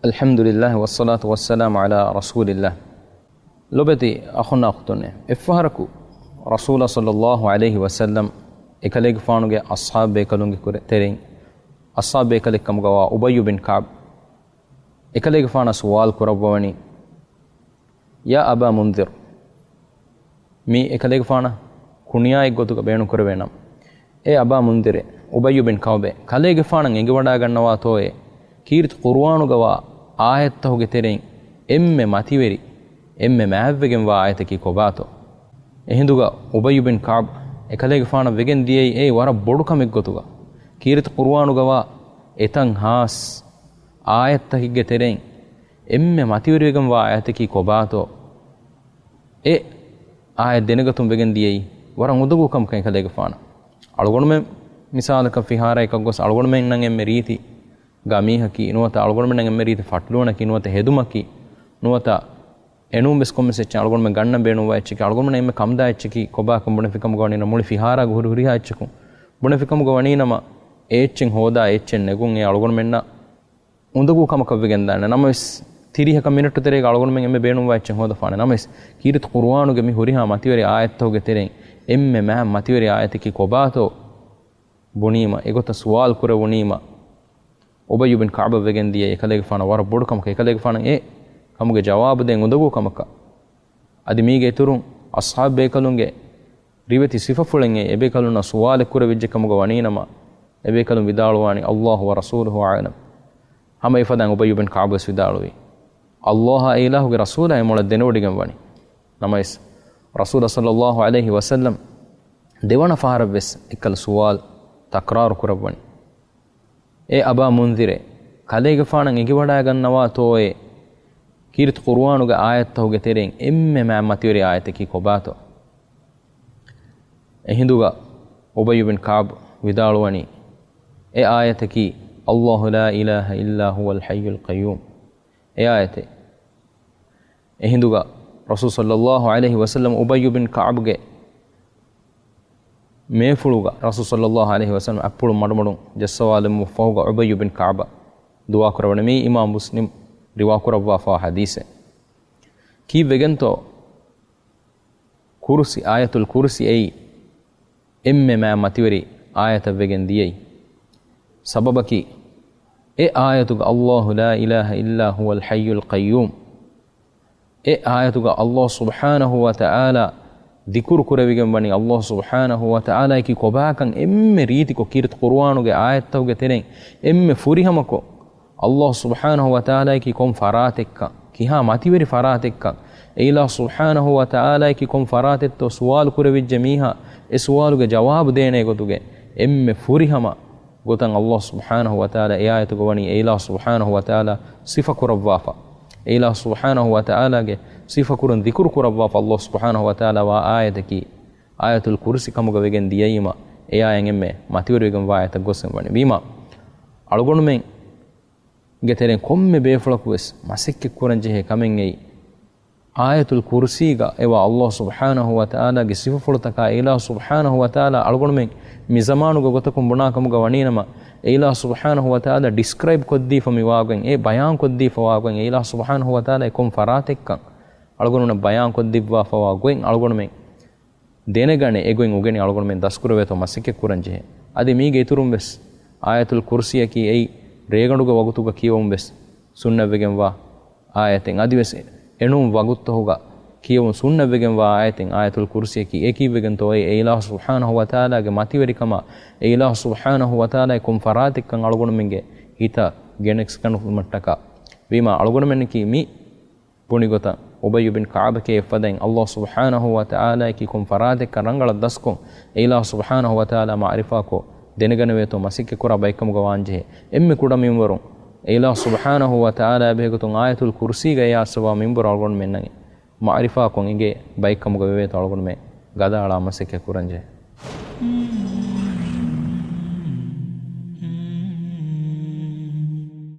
الحمدلله والصلاة والسلام على رسول الله لبتي أخونا أختنا إفهركو رسول صلى الله عليه وسلم إكليك فانوغي أصحاب بيكالونغي ترين أصحاب بيكاليك كمغوا أبي بن كعب إكليك فانا سوال كربواني يا أبا منذر مي إكليك فانا كنيا إغوتوك بينو كربينام إيه أبا منذر أبي بن كعب كليك فانا إنجي ودا غنوا توي كيرت قرآنوغوا ආයත්තහුගේ තෙරෙන් එම්මෙ මතිවරි එම්මෙ මෑව්වෙගෙන් වා ආයතකී කොබාතෝ එහිඳුගා උබයි බින් කාබ් එකලේගේ ෆාන වෙගෙන් දියයි ඒ වර බොඩු කමෙක් ගොතුගා කීරිත කුර්ආනුගවා එතන් හාස් ආයත්තහිගේ තෙරෙන් එම්මෙ මතිවරිගෙන් වා ආයතකී කොබාතෝ ඒ ආයත දෙනගතුම් වෙගෙන් දියයි වර උදගු කම එකලේගේ ෆාන අලගොණුමෙ මිසාලක ෆිහාර එකක් ගොස් අලගොණුමෙන් නම් එම්මෙ රීති ගමීහකි නුවත අලගොණුමෙන් එම්මෙ රීති ෆට්ලුවනකි නුවත හෙදුමකි නුවත එනුම් බෙස් කොම්මෙසෙච්ච අලගොණුමෙන් ගන්න බේනුවා එච්චකි අලගොණුමෙන් එම්මෙ කම්දා එච්චකි කොබා කම්බුණ ෆිකම ගවණින මුලි ෆිහාරා ගුරු හුරිහා එච්චකු බුණ ෆිකම ගවණිනම එච්චෙන් හෝදා එච්චෙන් නෙගුන් ඒ අලගොණුමෙන් උඳගු කම කවගෙන් දාන්න නමස් තිරිහක මිනිට්ටු තෙරේක අලගොණුමෙන් එම්මෙ බේනුවා එච්චෙන් හෝදා ෆාන නමස් කීරිත කුර්ආනුගේ මි හුරිහා මතිවරි ආයත්තෝගේ තෙරෙන් එම්මෙ මහ මතිවරි ආයතකි කොබාතෝ බුණීම එගොත සුවාල් කුර වුණීම උබයි බින් කඅබ් වෙගෙන් දිය එකලේක ෆාන වර බොඩු කමක එකලේක ෆාන ඒ කමුගේ ජවාබ දෙන් උදගු කමක අදි මීගේ තුරුන් අස්හාබ් බේකලුන්ගේ රිවති සිෆෆුලෙන් ඒ බේකලුන සුවාල කුර විජ්ජ කමුගේ වණීනම ඒ බේකලුන් විදාලවානි අල්ලාහ් ව රසූලුහු ආලම් හැම ඉෆදන් උබයි බින් කඅබ් විදාලුවි අල්ලාහ් ඉලාහුගේ රසූලා එමොල දෙනෝඩිගම් වණි නමයිස් රසූල සල්ලල්ලාහු අලයිහි වසල්ලම් දෙවන ෆාරබ්ස් එකල සුවාල් තක්රාර් කුරවණි ඒ අබා මුන්දිරේ කලේගේ ෆානන් ඉගි වඩා ගන්නවා තෝයේ කීර්ත කුර්ආනුගේ ආයත්තහුගේ තෙරෙන් එම්මෙ මෑමතිවරි ආයතකී කොබාතෝ එහිඳුගා උබයි බින් කාබ් විදාලුවනි ඒ ආයතකී අල්ලාහු ලා ඉලාහා ඉල්ලා හුවල් හයියුල් කයූම් ඒ ආයතේ එහිඳුගා රසූල් සල්ලල්ලාහු අලයිහි වසල්ලම් උබයි බින් කාබ්ගේ මේෆුළුග රසූල් සල්ලල්ලාහු අලයිහි වසල්ලම් අප්පුළු මඩමඩුන් ජස්සවාලම් මුෆහුග උබයි බින් කාබ දුවා කරවන මේ ඉමාම් මුස්ලිම් රිවා කරවවා ෆා හදීසේ කී වෙගන්තෝ කුර්සි ආයතුල් කුර්සි ඒ එම්මෙ මෑ මතිවරි ආයත වෙගෙන් දියයි සබබකි ඒ ආයතුග අල්ලාහු ලා ඉලාහා ඉල්ලා හුවල් හයියුල් කයූම් ඒ ආයතුග අල්ලාහ් සුබ්හානහු වතආලා දිකුරු කුරවිගෙන් වනි අල්ලාහ් සුබ්හානහු වතආලා කි කොබාකන් එම්මෙ රීතිකො කීර්ත කුර්ආනුගේ ආයත්තවගේ තෙරෙන් එම්මෙ ෆුරිහමකො අල්ලාහ් සුබ්හානහු වතආලා කි කොම් ෆරාතෙක්ක කිහා මතිවරි ෆරාතෙක්ක ඒලා සුබ්හානහු වතආලා කි කොම් ෆරාතෙත්තෝ සුවාල් කුරවිජ්ජ මීහා ඒ සුවාලුගේ ජවාබ දේනේ ගොතුගේ එම්මෙ ෆුරිහම ගොතන් අල්ලාහ් සුබ්හානහු වතආලා ඒ ආයතක වනි ඒලා සුබ්හානහු වතආලා සිෆා කුරවවාෆා ඒලා සුබ්හානහු වතආලාගේ සිෆා කුරන් දිකුරු කුරවවාෆා අල්ලාහ් සුබ්හානහු වතආලා වා ආයතකි ආයතුල් කුර්සි කමුග වෙගෙන් දියයිම ඒ ආයෙන් එම්මෙ මතිවරි වෙගෙන් වා ආයත ගොසෙන් වනි වීමා අලගොණුමෙන් ගෙතරෙන් කොම්මෙ බේෆලකුවස් මසික්කෙ කුරන් ජෙහෙ කමෙන් එයි ආයතුල් කුර්සීගා ඒවා අල්ලාහ් සුබ්හානහු වතආලාගේ සිෆා ෆුලතකා ඒලා සුබ්හානහු වතආලා අලගොණුමෙන් මිසමානුග ගොතකුම් බුණාකමුග වනීනම ඒලා සුබ්හානහු වතආලා ඩිස්ක්‍රයිබ් කොද්දීෆ මිවාගෙන් ඒ බයාන් කොද්දීෆ වාගෙන් ඒලා සුබ්හානහු වතආලා කොම් ෆරාතෙක්කන් අලගොණුන බයාන් කොද්දීවා වාගෙන් අලගොණුමෙන් දෙනගනේ එගොන් උගෙන අලගොණුමෙන් දස්කුර වේතෝ මසික්කෙ කුරන් ජෙහෙ අදි මීගේ ඉතුරුම් වෙස් ආයතුල් කුර්සිය කි ඒ රේගණුග වගතුග කියවුම් වෙස් සුන්නවෙගෙන් වා ආයතෙන් අදි වෙස් එනුම් වගුත්තහුග කියවුම් සුන්නවෙගෙන් වා ආයතෙන් ආයතුල් කුර්සිය කි ඒකීවෙගෙන් තෝ ඒ ඉලාහ් සුබ්හානහු වතආලාගේ මතිවරිකම ඒ ඉලාහ් සුබ්හානහු වතආලා කොම් ෆරාතික්කන් අලගොණුමෙන්ගේ හිත ගෙනෙක්ස් කනු මට්ටක වීමා අලගොණුමෙන් කි මි පුණිගත උබයි බින් කඅබ් කේ ෆදෙන් අල්ලාහ් සුබ්හානහු වතආලා කි කොම් ෆරාතික්ක රංගල දස්කොම් ඒ ඉලාහ් සුබ්හානහු වතආලා මාරිෆාකෝ දෙනගන වේතෝ මසික්කේ කුරා බයිකමුග වාංජේ එම්මෙ කුඩ මින්වරුන් ඒලා සුබ්හානහු වතආලා බෙහෙගතුන් ආයතුල් කුර්සීගේ යාසවා මින්බර අලගොන් මෙන්නගේ මාරිෆා කොන් ඉගේ බයිකමුග වේතෝ අලගොන් මේ ගදාලා මසික්කේ කුරංජේ